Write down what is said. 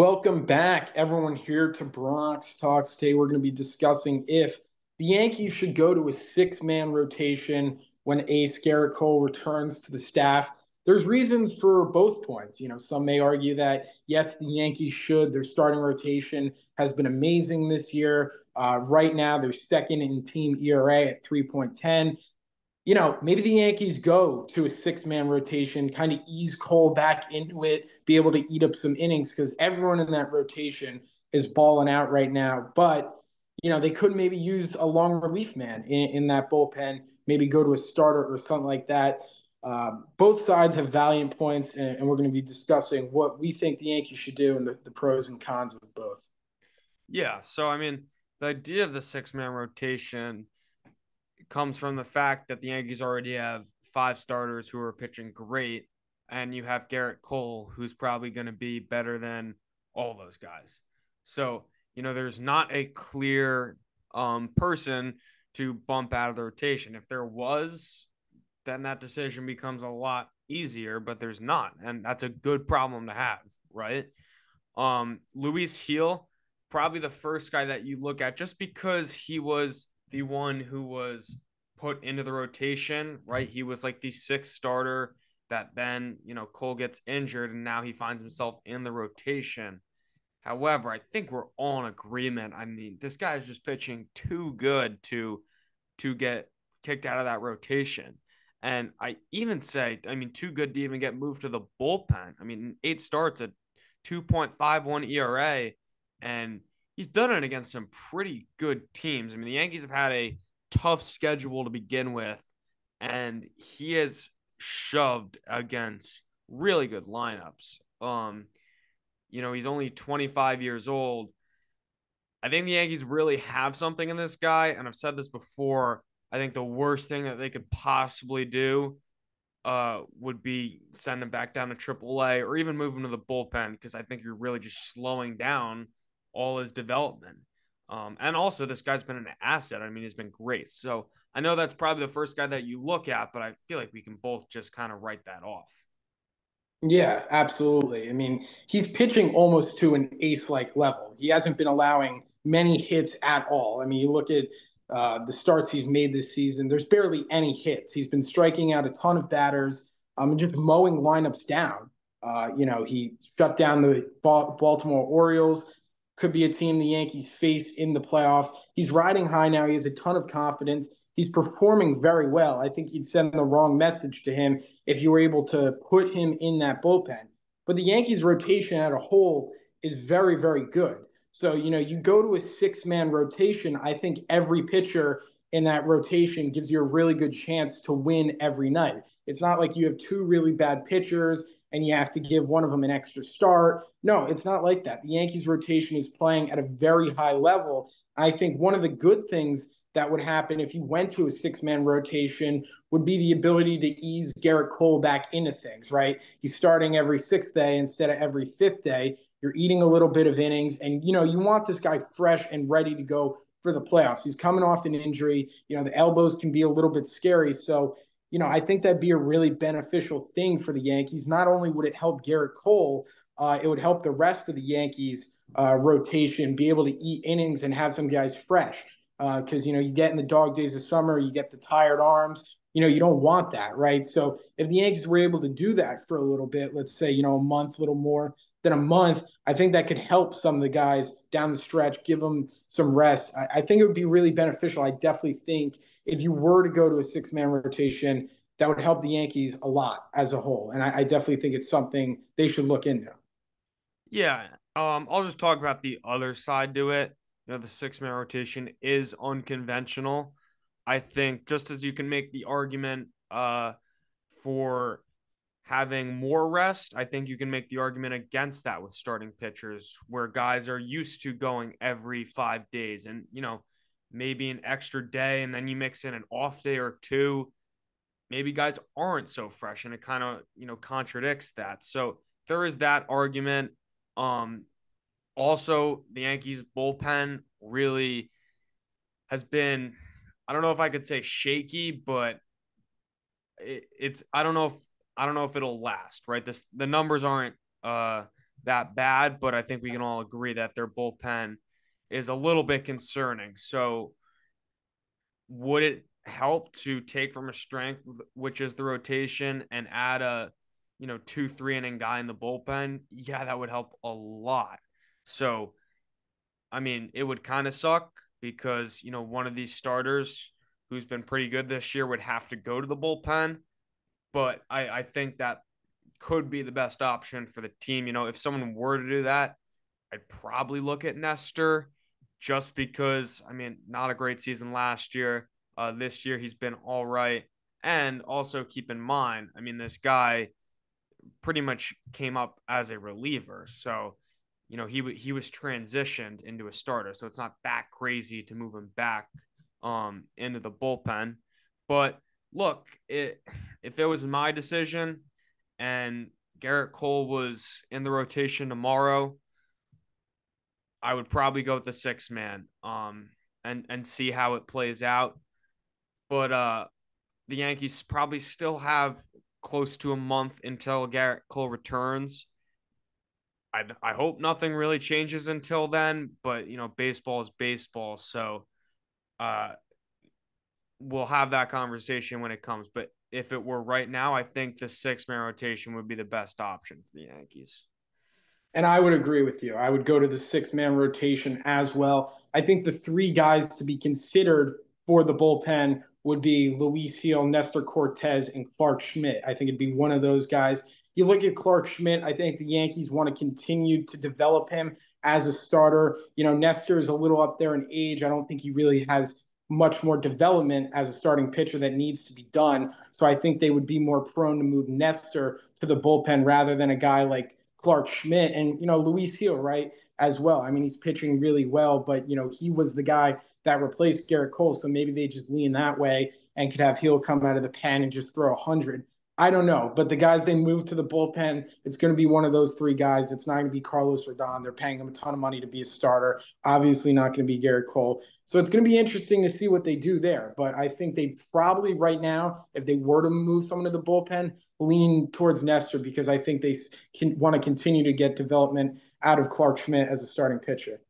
Welcome back, everyone, here to Bronx Talks. Today, we're going to be discussing if the Yankees should go to a six-man rotation when Ace Garrett Cole returns to the staff. There's reasons for both points. Some may argue that yes, the Yankees should. Their starting rotation has been amazing this year. Right now, they're second in team ERA at 3.10. Maybe the Yankees go to a six-man rotation, kind of ease Cole back into it, be able to eat up some innings because everyone in that rotation is balling out right now. But they could maybe use a long relief man in that bullpen, maybe go to a starter or something like that. Both sides have valiant points, and we're going to be discussing what we think the Yankees should do and the pros and cons of both. Yeah, the idea of the six-man rotation comes from the fact that the Yankees already have five starters who are pitching great, and you have Garrett Cole, who's probably going to be better than all those guys. So, there's not a clear person to bump out of the rotation. If there was, then that decision becomes a lot easier, but there's not, and that's a good problem to have, right? Luis Heel, probably the first guy that you look at just because he was the one who was put into the rotation, right? He was like the sixth starter that then, Cole gets injured and now he finds himself in the rotation. However, I think we're all in agreement. I mean, this guy is just pitching too good to get kicked out of that rotation. And I even say, too good to even get moved to the bullpen. I mean, 8 starts at 2.51 ERA, and he's done it against some pretty good teams. I mean, the Yankees have had a tough schedule to begin with, and he has shoved against really good lineups. He's only 25 years old. I think the Yankees really have something in this guy, and I've said this before. I think the worst thing that they could possibly do would be send him back down to AAA or even move him to the bullpen because I think you're really just slowing down all his development. And also, this guy's been an asset. I mean, he's been great. So I know that's probably the first guy that you look at, but I feel like we can both just kind of write that off. Yeah, absolutely. I mean, he's pitching almost to an ace-like level. He hasn't been allowing many hits at all. I mean, you look at the starts he's made this season. There's barely any hits. He's been striking out a ton of batters, and just mowing lineups down. He shut down the Baltimore Orioles. Could be a team the Yankees face in the playoffs. He's riding high now. He has a ton of confidence. He's performing very well. I think you'd send the wrong message to him if you were able to put him in that bullpen. But the Yankees' rotation as a whole is very, very good. So, you go to a six-man rotation. I think every pitcher in that rotation gives you a really good chance to win every night. It's not like you have two really bad pitchers and you have to give one of them an extra start. No, it's not like that. The Yankees rotation is playing at a very high level. I think one of the good things that would happen if you went to a six-man rotation would be the ability to ease Garrett Cole back into things, right? He's starting every sixth day instead of every fifth day. You're eating a little bit of innings, and you want this guy fresh and ready to go for the playoffs. He's coming off an injury. The elbows can be a little bit scary. So, I think that'd be a really beneficial thing for the Yankees. Not only would it help Garrett Cole, it would help the rest of the Yankees rotation be able to eat innings and have some guys fresh. Because you get in the dog days of summer, you get the tired arms. You don't want that, right? So if the Yankees were able to do that for a little bit, let's say a month, a little more than a month, I think that could help some of the guys down the stretch, give them some rest. I think it would be really beneficial. I definitely think if you were to go to a six-man rotation, that would help the Yankees a lot as a whole. And I definitely think it's something they should look into. Yeah. I'll just talk about the other side to it. The six-man rotation is unconventional. I think just as you can make the argument for having more rest, I think you can make the argument against that with starting pitchers where guys are used to going every 5 days and, maybe an extra day and then you mix in an off day or two. Maybe guys aren't so fresh and it kind of, contradicts that. So there is that argument. Um, Also, the Yankees bullpen really has been, I don't know if I could say shaky, but it's I don't know if it'll last, right? The numbers aren't that bad, but I think we can all agree that their bullpen is a little bit concerning. So would it help to take from a strength, which is the rotation, and add a 2 3 inning guy in the bullpen? Yeah, that would help a lot. So I mean, it would kind of suck because one of these starters who's been pretty good this year would have to go to the bullpen, but I think that could be the best option for the team. If someone were to do that, I'd probably look at Nestor, just because, I mean, not a great season last year. This year he's been all right. And also keep in mind, I mean, this guy pretty much came up as a reliever. So, he was transitioned into a starter. So it's not that crazy to move him back into the bullpen. But look, if it was my decision and Garrett Cole was in the rotation tomorrow, I would probably go with the 6 man and see how it plays out. But the Yankees probably still have close to a month until Garrett Cole returns. I hope nothing really changes until then, but baseball is baseball, so uh, we'll have that conversation when it comes. But if it were right now, I think the 6 man rotation would be the best option for the Yankees. And I would agree with you. I would go to the 6 man rotation as well. I think the three guys to be considered for the bullpen would be Luis Gil, Nestor Cortez, and Clark Schmidt. I think it'd be one of those guys. You look at Clark Schmidt, I think the Yankees want to continue to develop him as a starter. Nestor is a little up there in age. I don't think he really has much more development as a starting pitcher that needs to be done. So I think they would be more prone to move Nestor to the bullpen rather than a guy like Clark Schmidt and Luis Gil, right, as well. I mean, he's pitching really well, but he was the guy that replaced Garrett Cole, so maybe they just lean that way and could have Gil come out of the pen and just throw 100. I don't know, but the guys they move to the bullpen, it's going to be one of those three guys. It's not going to be Carlos Rodon. They're paying him a ton of money to be a starter. Obviously, not going to be Garrett Cole. So it's going to be interesting to see what they do there. But I think they probably right now, if they were to move someone to the bullpen, lean towards Nestor because I think they want to continue to get development out of Clark Schmidt as a starting pitcher.